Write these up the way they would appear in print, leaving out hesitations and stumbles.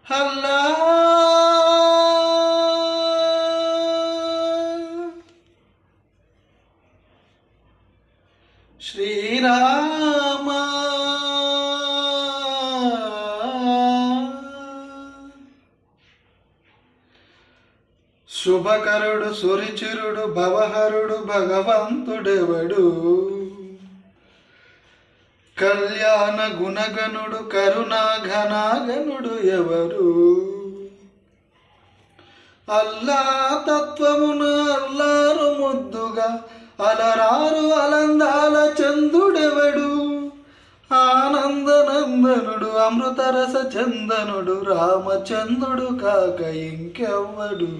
అల్లా శ్రీరామ శుభకరుడు సురిచిరుడు భవహరుడు భగవంతుడెవడు కళ్యాణ గుణగణుడు కరుణా ఘనాగణుడు ఎవరు అల్లా తత్వమును అల్లారు ముద్దుగా అలరారు అలందాల చందుడెవడు ఆనందనందనుడు అమృతరస చందనుడు రామచంద్రుడు కాక ఇంకెవ్వడు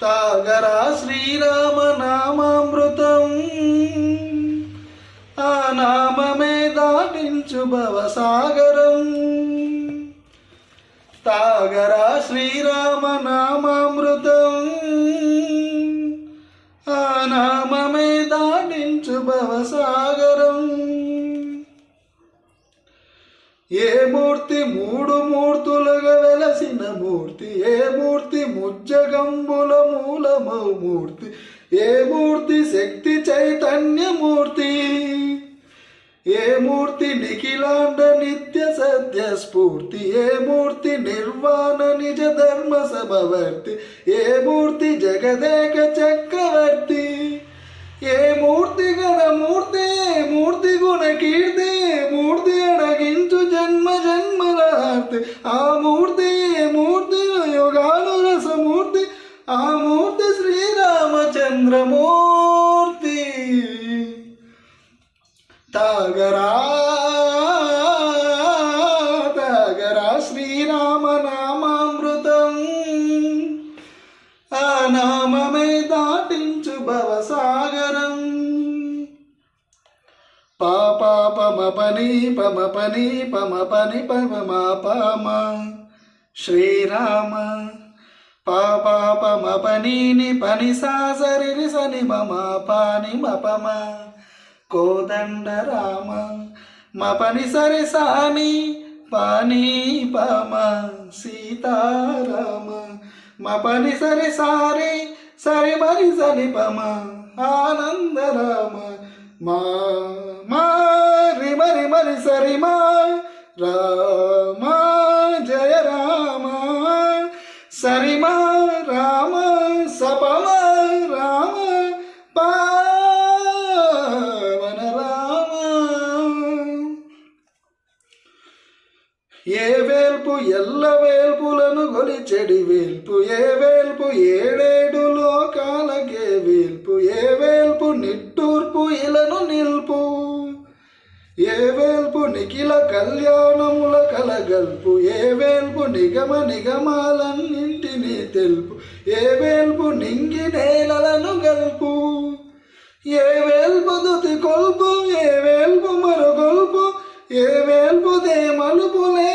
తాగరా శ్రీరామ నామామృతం ఆ నామమే దాటించు భవసాగరం తాగరా శ్రీరామ నామామృతం ఆ నామమే దాటించు భవసాగరం ఏ మూర్తి మూడు మూర్తులుగా వెలసిన మూర్తి ఏ మూర్తి ముజ్జగంబుల మూలమౌ మూర్తి ఏ మూర్తి శక్తి చైతన్యమూర్తి ఏ మూర్తి నిఖిలాండ నిత్య సత్య స్ఫూర్తి ఏ మూర్తి నిర్వాణ నిజ ధర్మ సమవర్తి ఏ మూర్తి జగదేక చక్రవర్తి ఏ మూర్తి గణమూర్తి ఏ మూర్తి గుణ కీర్తి ఏ మూర్తి అడగించు జన్మ జన్మలార్తి ఆ మూర్తి ఏ మూర్తి యోగాలు రసమూర్తి ఆ మూర్తి శ్రీరామచంద్రమూర్తి తాగరా తాగరా శ్రీరామ నామామృతం ఆ నామమే దాటించు భవసాగరం పాపమపని పమపని పమపని పమపమ శ్రీరామ పాపమపని పని సాసరి సని మమ పాని మపమ కోదండ రామ మపని సరి సాని పాని పమ సీతారామ మపని సరి సారి సరి మరి సని పమ ఆనందరామ మా మరి మరి మరి సరి మా రామ జయ రామ సరి మా రామ సపమ రామ పావన రామ ఏ వేల్పు ఎల్ల వేల్పులను గొలిచెడి వేల్పు ఏ వేల్పు ఏడేడు లోకాలకే వేల్పు ఏ వేల్పు నిట్టూర్పు ఇలను నిల్పు ఏ వేల్పు నిఖిల కళ్యాణముల కలగల్పు ఏ వేల్పు నిగమ నిగమాలన్నింటినీ తెలుపు ఏ వేల్పు నింగి నేలలను గల్పు ఏ వేల్పు దుతి కొల్పు ఏ వేల్పు మరొగొల్పు ఏ వేల్పు దే మలుపులే